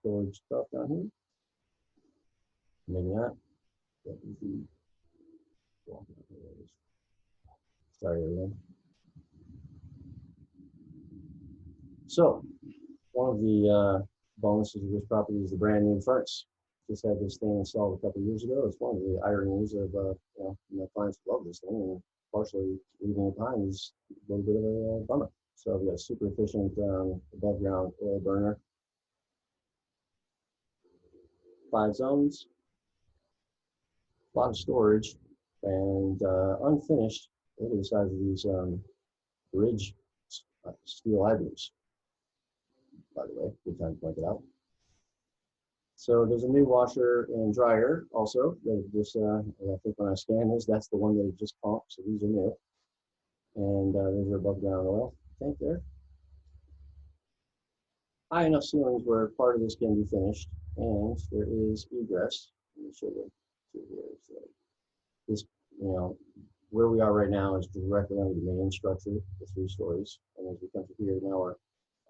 storage stuff down here. Maybe not. Sorry, everyone. So, one of the bonuses of this property is the brand new furnace. Just had this thing installed a couple of years ago. It's one of the ironies of, my clients love this thing, and partially leaving it behind is a little bit of a bummer. So we got a super efficient above ground oil burner. 5 zones, a lot of storage, and unfinished. Look at the size of these bridge steel I-beams, by the way, good time to point it out. So there's a new washer and dryer also. That just, I think when I scan this, that's the one that it just pumped, so these are new. And there's your above ground oil tank there. High enough ceilings where part of this can be finished, and there is egress. Let me show you here. So this, where we are right now is directly under the main structure, the 3 stories. And as we come to here, now we're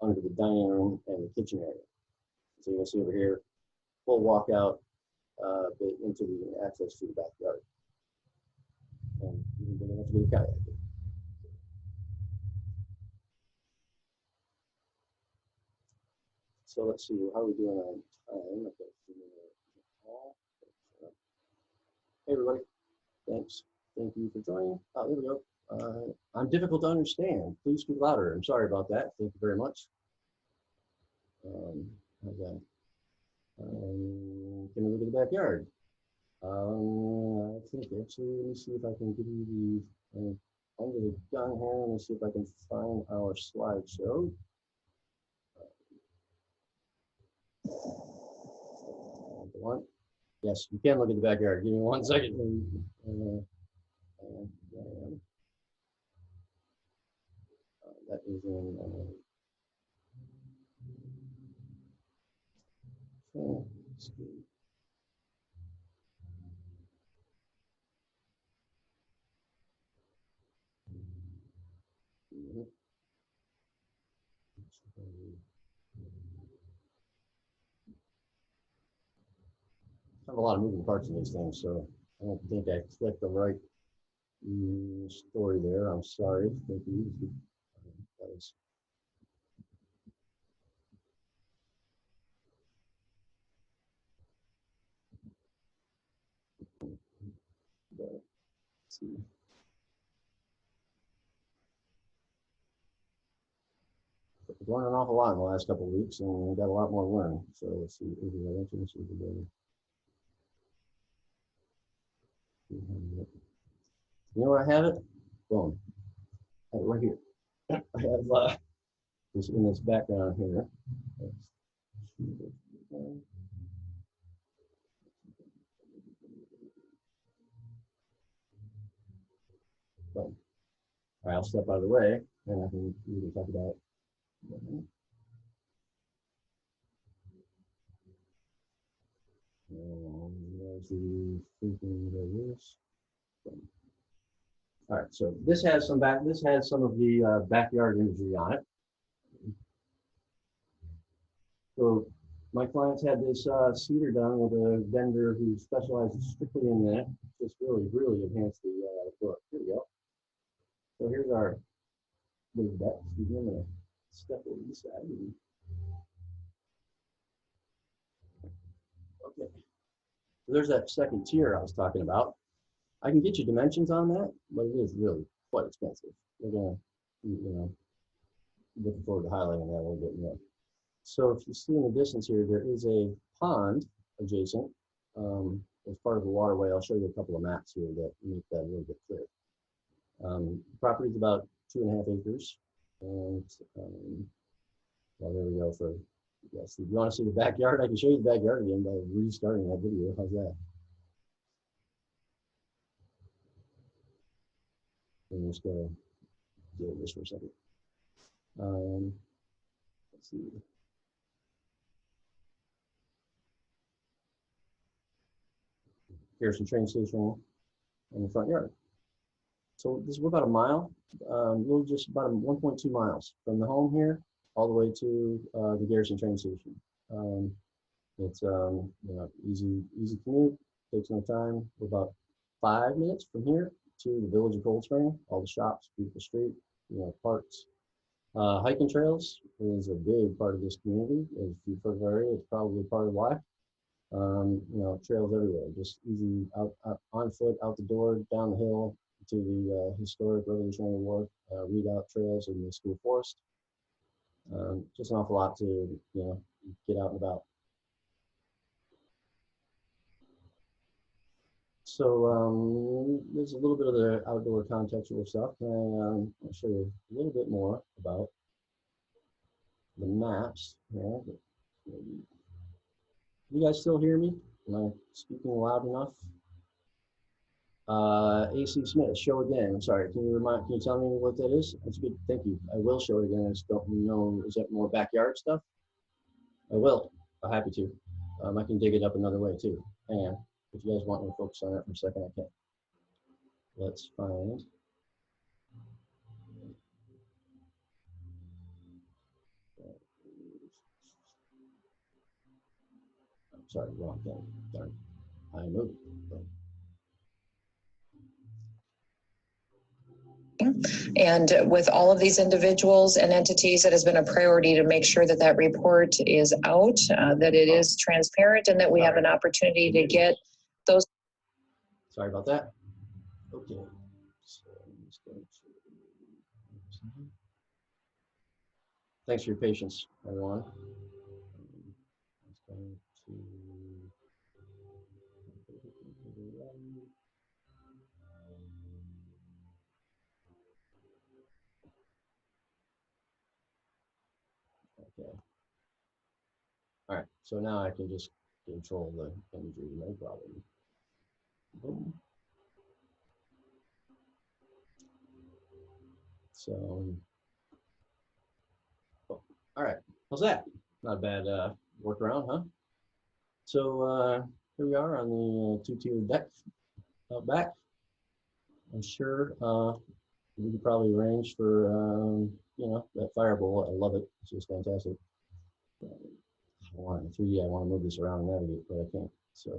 under the dining room and the kitchen area. So you can see over here, full walkout into the access to the backyard. And even big enough to get a kayak. So let's see, how are we doing on time? Hey everybody, thanks. Thank you for joining. Oh, there we go. I'm difficult to understand. Please speak louder. I'm sorry about that. Thank you very much. Okay. Can we look at the backyard? I think actually, let me see if I can give you the under the gun here. Let me see if I can find our slideshow. One. Yes, you can look at the backyard. Give me 1 second. That is in. I have a lot of moving parts in these things, so I don't think I clicked the right story there. I'm sorry. Thank you. That was let's see. I've learned an awful lot in the last couple of weeks, and we've got a lot more to learn. So let's see. You know where I have it? Boom. I have it right here. I have this in this background here. Boom. All right, I'll step out of the way, and I can really talk about. All right, so this has some of the backyard imagery on it. So my clients had this cedar done with a vendor who specializes strictly in that. Just really enhanced the look. Here we go. So here's our big deck. Excuse me, I'm gonna step over this side. Okay. So there's that second tier I was talking about. I can get you dimensions on that, but it is really quite expensive. We're gonna, looking forward to highlighting that a little bit more. So if you see in the distance here, there is a pond adjacent as part of the waterway. I'll show you a couple of maps here that make that a little bit clear. The property is about 2.5 acres, and well, there we go. For yes, if you want to see the backyard, I can show you the backyard again by restarting that video. How's that? I'm just gonna do this for a second. Let's see. Garrison train station in the front yard. So this, we're about a mile. We're just about 1.2 miles from the home here all the way to the Garrison train station. It's you know, easy commute, takes no time. We're about 5 minutes from here to the village of Cold Spring, all the shops, beautiful street, you know, parks. Hiking trails is a big part of this community. If you've heard of our area, it's probably part of why. You know, trails everywhere, just easy out on foot, out the door, down the hill to the historic Revolutionary War redoubt trails in the school forest. Just an awful lot to, you know, get out and about. So there's a little bit of the outdoor contextual stuff. And I'll show you a little bit more about the maps. Yeah, you guys still hear me? Am I speaking loud enough? AC Smith, show again. I'm sorry. Can you tell me what that is? That's good. Thank you. I will show it again. I just don't know. Is that more backyard stuff? I will. I'm happy to. I can dig it up another way too. Hang on. If you guys want me to focus on that for a second, I can. Let's find. I'm sorry, wrong thing. Darn. I moved. And with all of these individuals and entities, it has been a priority to make sure that that report is out, that it is transparent, and that we have an opportunity to get those. Sorry about that. Okay. So I'm just going to... Thanks for your patience, everyone. Okay. All right, so now I can just control the imagery, no problem. Boom. So, oh, all right, how's that? Not a bad workaround, huh? So here we are on the two-tiered deck out back. I'm sure we could probably arrange for, you know, that firebowl. I love it. It's just fantastic. I want 3D. I want to move this around and navigate, but I can't. So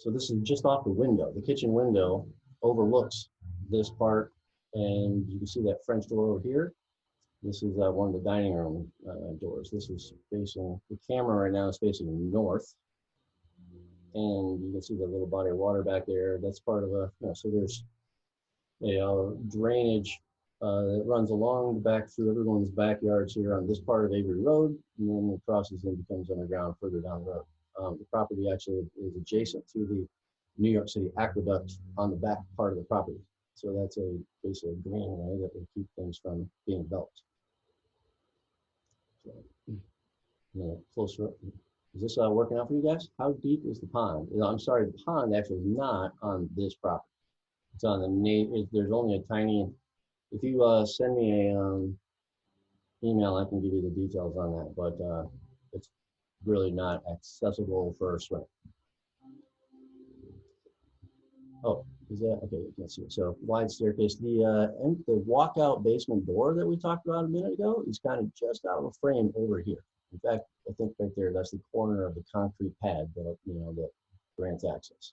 this is just off the window. The kitchen window overlooks this part, and you can see that French door over here. This is one of the dining room doors. This is facing, the camera right now is facing north. And you can see the little body of water back there. That's part of a, you know, so there's a drainage that runs along the back through everyone's backyards here on this part of Avery Road, and then it crosses and becomes underground further down the road. The property actually is adjacent to the New York City aqueduct on the back part of the property. So that's a basically a greenway that will keep things from being built. So, you know, closer up. Is this working out for you guys? How deep is the pond? I'm sorry, the pond actually is not on this property. It's on the there's only a tiny. If you send me a email, I can give you the details on that. But it's really not accessible for a swim. Oh, is that okay? You can't see it. So wide staircase. The walkout basement door that we talked about a minute ago is kind of just out of a frame over here. In fact, I think right there, that's the corner of the concrete pad that, you know, that grants access.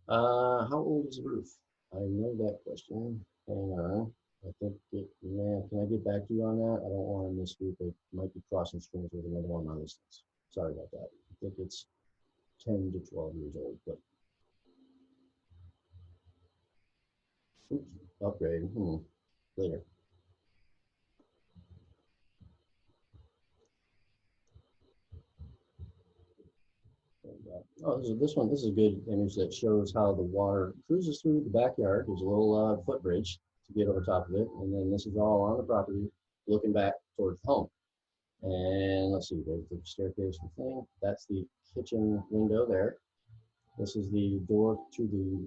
How old is the roof? I know that question. Hang on. I think man, can I get back to you on that? I don't want to misspeak. It might be crossing streams with another one of my listings. Sorry about that. I think it's 10 to 12 years old, but oops, upgrade. Later. Oh, this is a good image that shows how the water cruises through the backyard. There's a little footbridge to get over top of it, and then this is all on the property, looking back towards the home. And let's see, there's the staircase thing. That's the kitchen window there. This is the door to the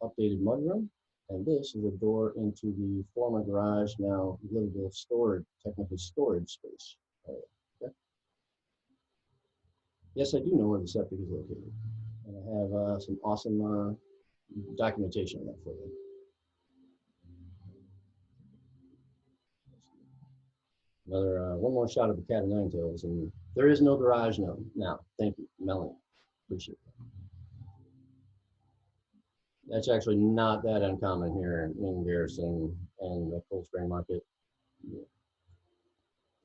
updated mudroom, and this is the door into the former garage, now livable storage, technically storage space. Okay. Yes, I do know where the septic is located, and I have some awesome documentation on that for you. Another one more shot of the cat of nine tails, and there is no garage now. Thank you, Melanie. Appreciate that. That's actually not that uncommon here in Garrison and the Cold Spring Market. Yeah.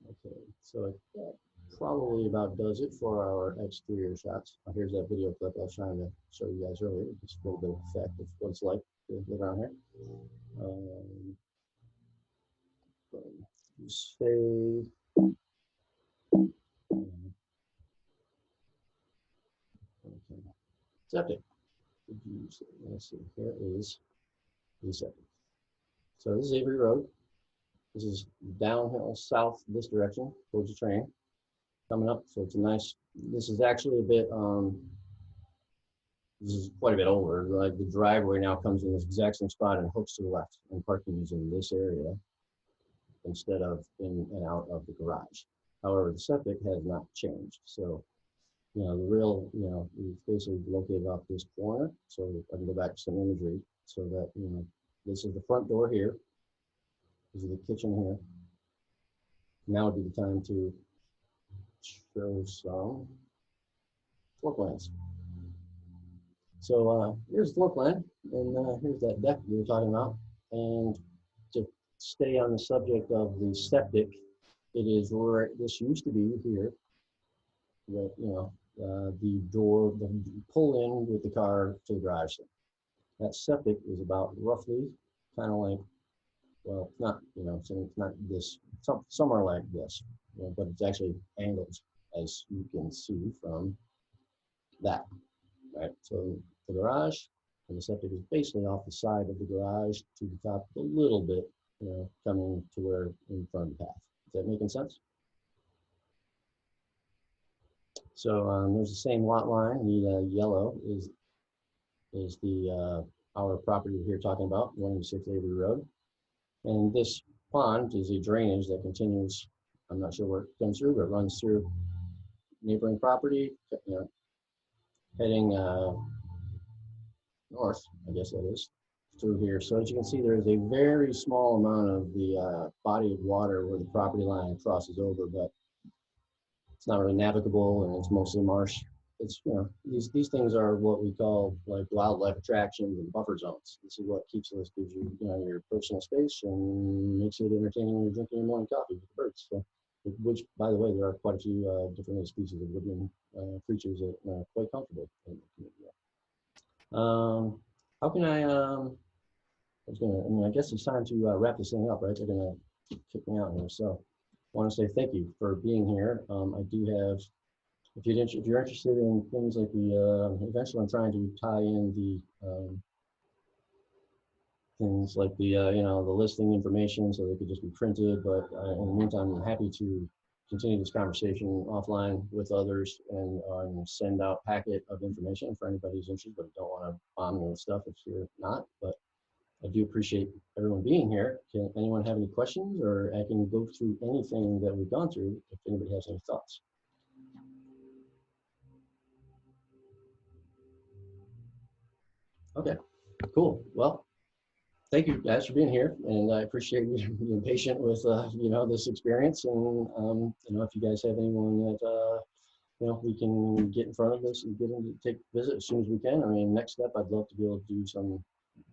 Okay, so that probably about does it for our exterior shots. Here's that video clip I was trying to show you guys earlier, just a little bit of effect of what it's like to live around here. Say, okay. Septic. Let's see, here is the septic. So this is Avery Road. This is downhill south this direction towards the train coming up. So it's a nice, this is actually a bit, this is quite a bit older. Like the driveway now comes in this exact same spot and hooks to the left, and parking is in this area instead of in and out of the garage. However, the septic has not changed. So, you know, the real, you know, it's basically located off this corner. So I can go back to some imagery so that, you know, this is the front door here. This is the kitchen here. Now would be the time to show some floor plans. So here's the floor plan, and here's that deck we were talking about. And to stay on the subject of the septic, it is where this used to be here. That, you know, the door, the pull in with the car to the garage. That septic is about roughly kind of like, well, not, you know, so it's not this, somewhere like this, you know, but it's actually angled, as you can see from that, right? So the garage and the septic is basically off the side of the garage to the top a little bit, you know, coming to where in front of the path. Is that making sense? So there's the same lot line. The yellow is the our property we're here talking about, 186 Avery Road. And this pond is a drainage that continues, I'm not sure where it comes through, but it runs through neighboring property, you know, heading north, I guess that is, through here. So as you can see, there is a very small amount of the body of water where the property line crosses over, but it's not really navigable and it's mostly marsh. It's, you know, these things are what we call like wildlife attractions and buffer zones. This is what keeps us, gives you, you know, your personal space and makes it entertaining when you're drinking your morning coffee with the birds. So, which, by the way, there are quite a few different species of woodland creatures that are quite comfortable in the community. How can I mean, I guess it's time to wrap this thing up, right? They're gonna kick me out here. So I want to say thank you for being here. I do have, if you're interested in things like the, eventually I'm trying to tie in the things like the, you know, the listing information so they could just be printed. But in the meantime, I'm happy to continue this conversation offline with others and send out packet of information for anybody who's interested, but don't want to bomb me with stuff if you're not. But I do appreciate everyone being here. Can anyone have any questions, or I can go through anything that we've gone through if anybody has any thoughts? Okay, cool. Well, thank you guys for being here, and I appreciate you being patient with you know, this experience. And you know, if you guys have anyone that you know, we can get in front of this and get them to take a visit as soon as we can. I mean, next step, I'd love to be able to do some,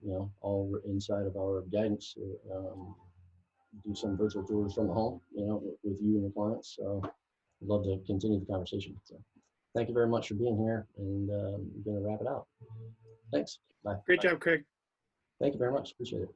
you know, all inside of our guidance, do some virtual tours from the home, you know, with you and the clients. So I'd love to continue the conversation. So thank you very much for being here, and I'm going to wrap it out. Thanks. Bye. Great job, Craig. Thank you very much. Appreciate it.